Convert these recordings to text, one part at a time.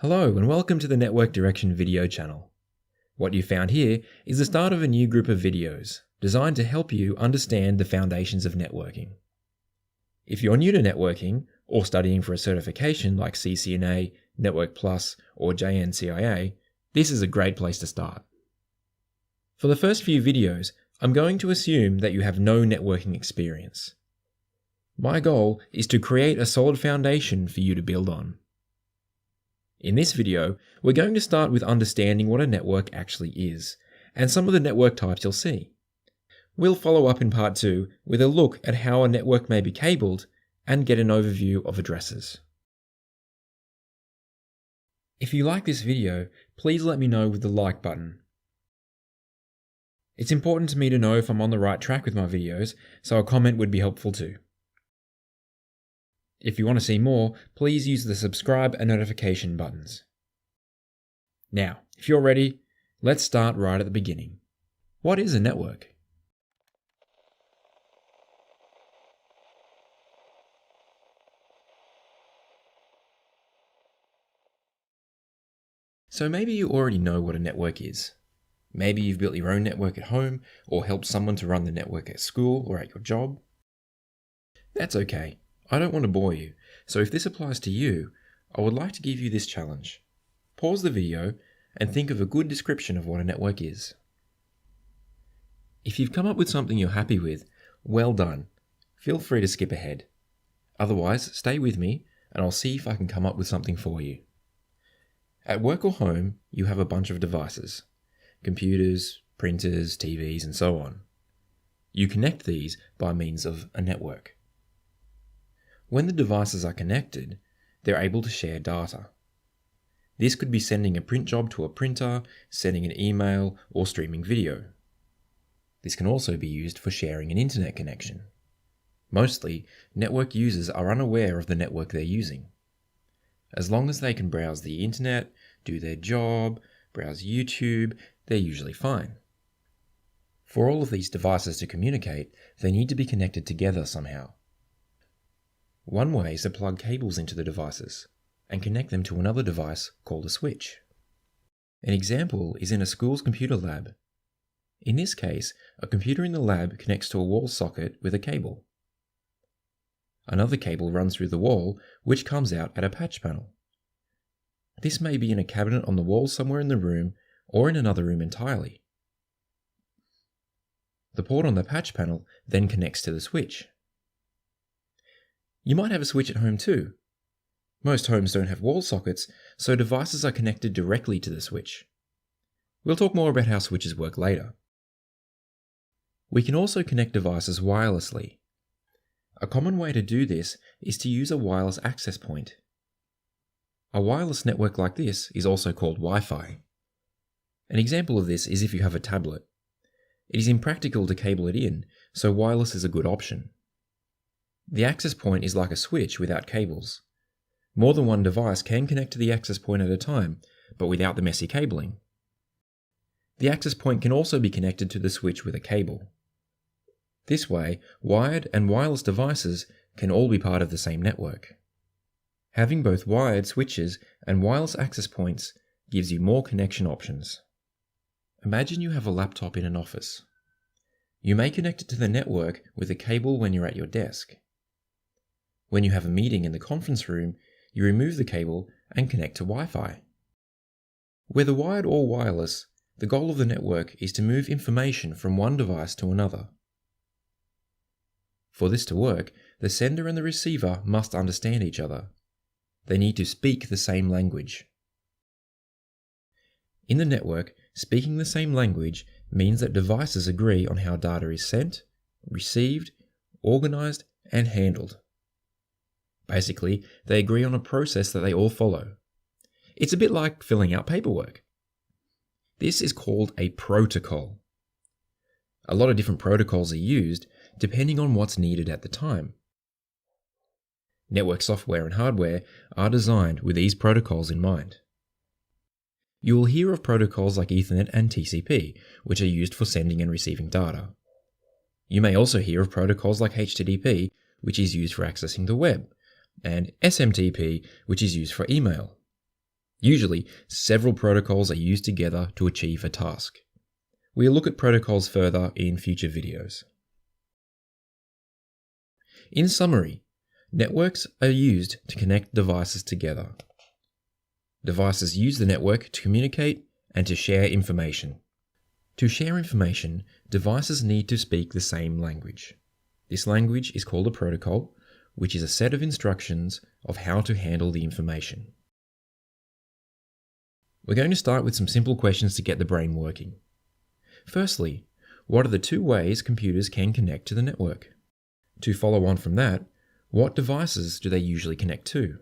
Hello and welcome to the Network Direction video channel. What you found here is the start of a new group of videos designed to help you understand the foundations of networking. If you're new to networking or studying for a certification like CCNA, Network Plus or JNCIA, this is a great place to start. For the first few videos, I'm going to assume that you have no networking experience. My goal is to create a solid foundation for you to build on. In this video, we're going to start with understanding what a network actually is, and some of the network types you'll see. We'll follow up in part 2 with a look at how a network may be cabled and get an overview of addresses. If you like this video, please let me know with the like button. It's important to me to know if I'm on the right track with my videos, so a comment would be helpful too. If you want to see more, please use the subscribe and notification buttons. Now, if you're ready, let's start right at the beginning. What is a network? So maybe you already know what a network is. Maybe you've built your own network at home or helped someone to run the network at school or at your job. That's okay. I don't want to bore you, so if this applies to you, I would like to give you this challenge. Pause the video and think of a good description of what a network is. If you've come up with something you're happy with, well done. Feel free to skip ahead. Otherwise, stay with me and I'll see if I can come up with something for you. At work or home, you have a bunch of devices. Computers, printers, TVs, and so on. You connect these by means of a network. When the devices are connected, they're able to share data. This could be sending a print job to a printer, sending an email, or streaming video. This can also be used for sharing an internet connection. Mostly, network users are unaware of the network they're using. As long as they can browse the internet, do their job, browse YouTube, they're usually fine. For all of these devices to communicate, they need to be connected together somehow. One way is to plug cables into the devices and connect them to another device called a switch. An example is in a school's computer lab. In this case, a computer in the lab connects to a wall socket with a cable. Another cable runs through the wall, which comes out at a patch panel. This may be in a cabinet on the wall somewhere in the room or in another room entirely. The port on the patch panel then connects to the switch. You might have a switch at home too. Most homes don't have wall sockets, so devices are connected directly to the switch. We'll talk more about how switches work later. We can also connect devices wirelessly. A common way to do this is to use a wireless access point. A wireless network like this is also called Wi-Fi. An example of this is if you have a tablet. It is impractical to cable it in, so wireless is a good option. The access point is like a switch without cables. More than one device can connect to the access point at a time, but without the messy cabling. The access point can also be connected to the switch with a cable. This way, wired and wireless devices can all be part of the same network. Having both wired switches and wireless access points gives you more connection options. Imagine you have a laptop in an office. You may connect it to the network with a cable when you're at your desk. When you have a meeting in the conference room, you remove the cable and connect to Wi-Fi. Whether wired or wireless, the goal of the network is to move information from one device to another. For this to work, the sender and the receiver must understand each other. They need to speak the same language. In the network, speaking the same language means that devices agree on how data is sent, received, organized, and handled. Basically, they agree on a process that they all follow. It's a bit like filling out paperwork. This is called a protocol. A lot of different protocols are used depending on what's needed at the time. Network software and hardware are designed with these protocols in mind. You will hear of protocols like Ethernet and TCP, which are used for sending and receiving data. You may also hear of protocols like HTTP, which is used for accessing the web, and SMTP, which is used for email. Usually, several protocols are used together to achieve a task. We'll look at protocols further in future videos. In summary, networks are used to connect devices together. Devices use the network to communicate and to share information. To share information, devices need to speak the same language. This language is called a protocol, which is a set of instructions of how to handle the information. We're going to start with some simple questions to get the brain working. Firstly, what are the two ways computers can connect to the network? To follow on from that, what devices do they usually connect to?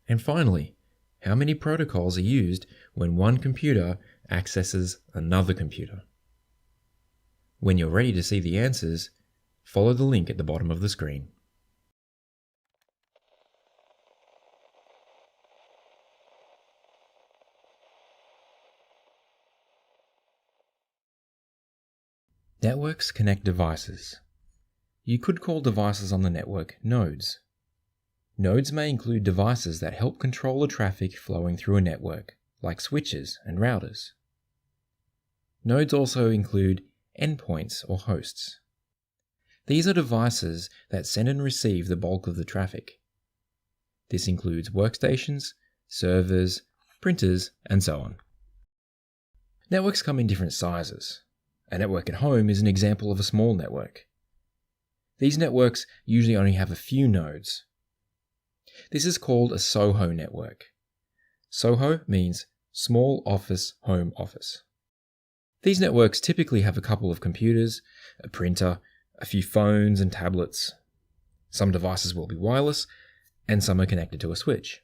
And finally, how many protocols are used when one computer accesses another computer? When you're ready to see the answers, follow the link at the bottom of the screen. Networks connect devices. You could call devices on the network nodes. Nodes may include devices that help control the traffic flowing through a network, like switches and routers. Nodes also include endpoints or hosts. These are devices that send and receive the bulk of the traffic. This includes workstations, servers, printers, and so on. Networks come in different sizes. A network at home is an example of a small network. These networks usually only have a few nodes. This is called a SOHO network. SOHO means Small Office Home Office. These networks typically have a couple of computers, a printer, a few phones and tablets. Some devices will be wireless, and some are connected to a switch.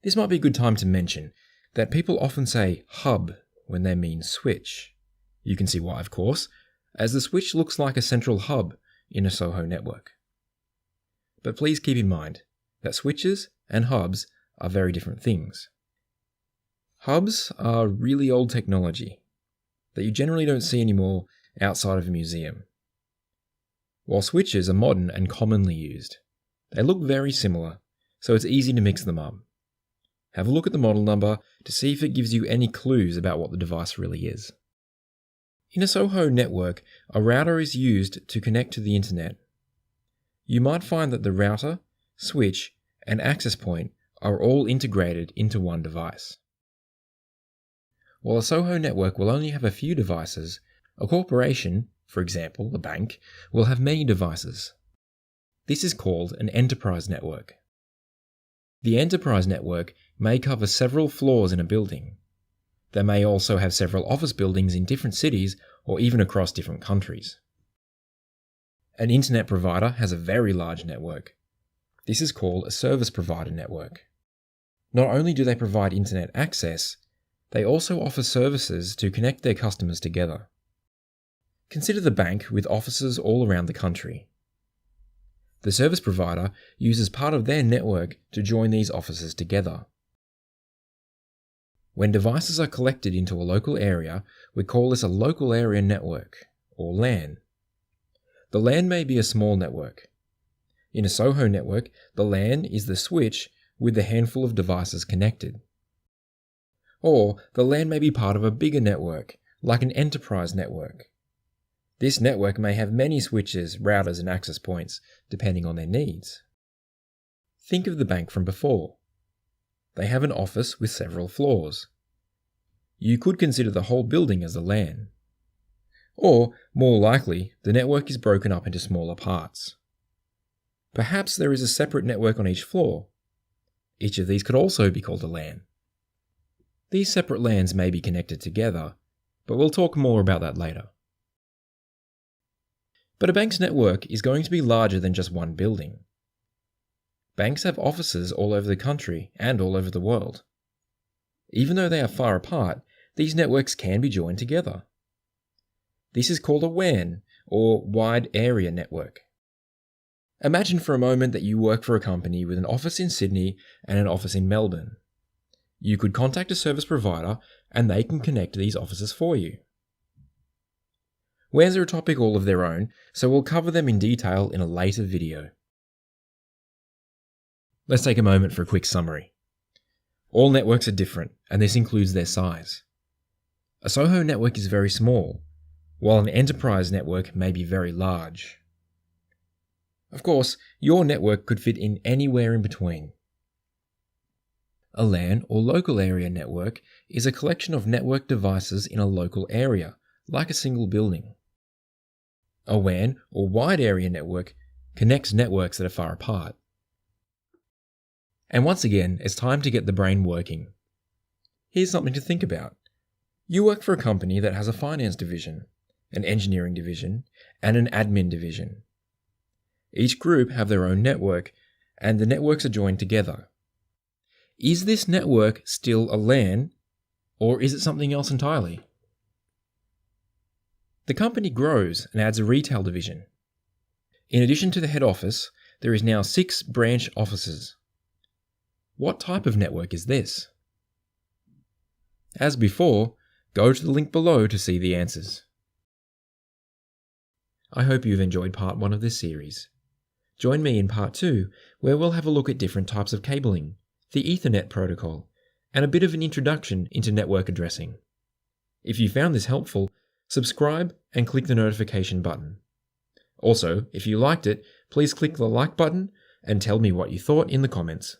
This might be a good time to mention that people often say hub when they mean switch. You can see why, of course, as the switch looks like a central hub in a SOHO network. But please keep in mind that switches and hubs are very different things. Hubs are really old technology that you generally don't see anymore outside of a museum, while switches are modern and commonly used. They look very similar, so it's easy to mix them up. Have a look at the model number to see if it gives you any clues about what the device really is. In a SOHO network, a router is used to connect to the internet. You might find that the router, switch, and access point are all integrated into one device. While a SOHO network will only have a few devices, a corporation, for example a bank, will have many devices. This is called an enterprise network. The enterprise network may cover several floors in a building. They may also have several office buildings in different cities or even across different countries. An internet provider has a very large network. This is called a service provider network. Not only do they provide internet access, they also offer services to connect their customers together. Consider the bank with offices all around the country. The service provider uses part of their network to join these offices together. When devices are collected into a local area, we call this a local area network, or LAN. The LAN may be a small network. In a SOHO network, the LAN is the switch with the handful of devices connected. Or the LAN may be part of a bigger network, like an enterprise network. This network may have many switches, routers, and access points, depending on their needs. Think of the bank from before. They have an office with several floors. You could consider the whole building as a LAN. Or, more likely, the network is broken up into smaller parts. Perhaps there is a separate network on each floor. Each of these could also be called a LAN. These separate LANs may be connected together, but we'll talk more about that later. But a bank's network is going to be larger than just one building. Banks have offices all over the country and all over the world. Even though they are far apart, these networks can be joined together. This is called a WAN, or Wide Area Network. Imagine for a moment that you work for a company with an office in Sydney and an office in Melbourne. You could contact a service provider and they can connect these offices for you. WANs are a topic all of their own, so we'll cover them in detail in a later video. Let's take a moment for a quick summary. All networks are different, and this includes their size. A SOHO network is very small, while an enterprise network may be very large. Of course, your network could fit in anywhere in between. A LAN or local area network is a collection of network devices in a local area, like a single building. A WAN or wide area network connects networks that are far apart. And once again, it's time to get the brain working. Here's something to think about. You work for a company that has a finance division, an engineering division, and an admin division. Each group have their own network, and the networks are joined together. Is this network still a LAN, or is it something else entirely? The company grows and adds a retail division. In addition to the head office, there is now 6 branch offices. What type of network is this? As before, go to the link below to see the answers. I hope you've enjoyed part 1 of this series. Join me in part 2, where we'll have a look at different types of cabling, the Ethernet protocol, and a bit of an introduction into network addressing. If you found this helpful, subscribe and click the notification button. Also, if you liked it, please click the like button and tell me what you thought in the comments.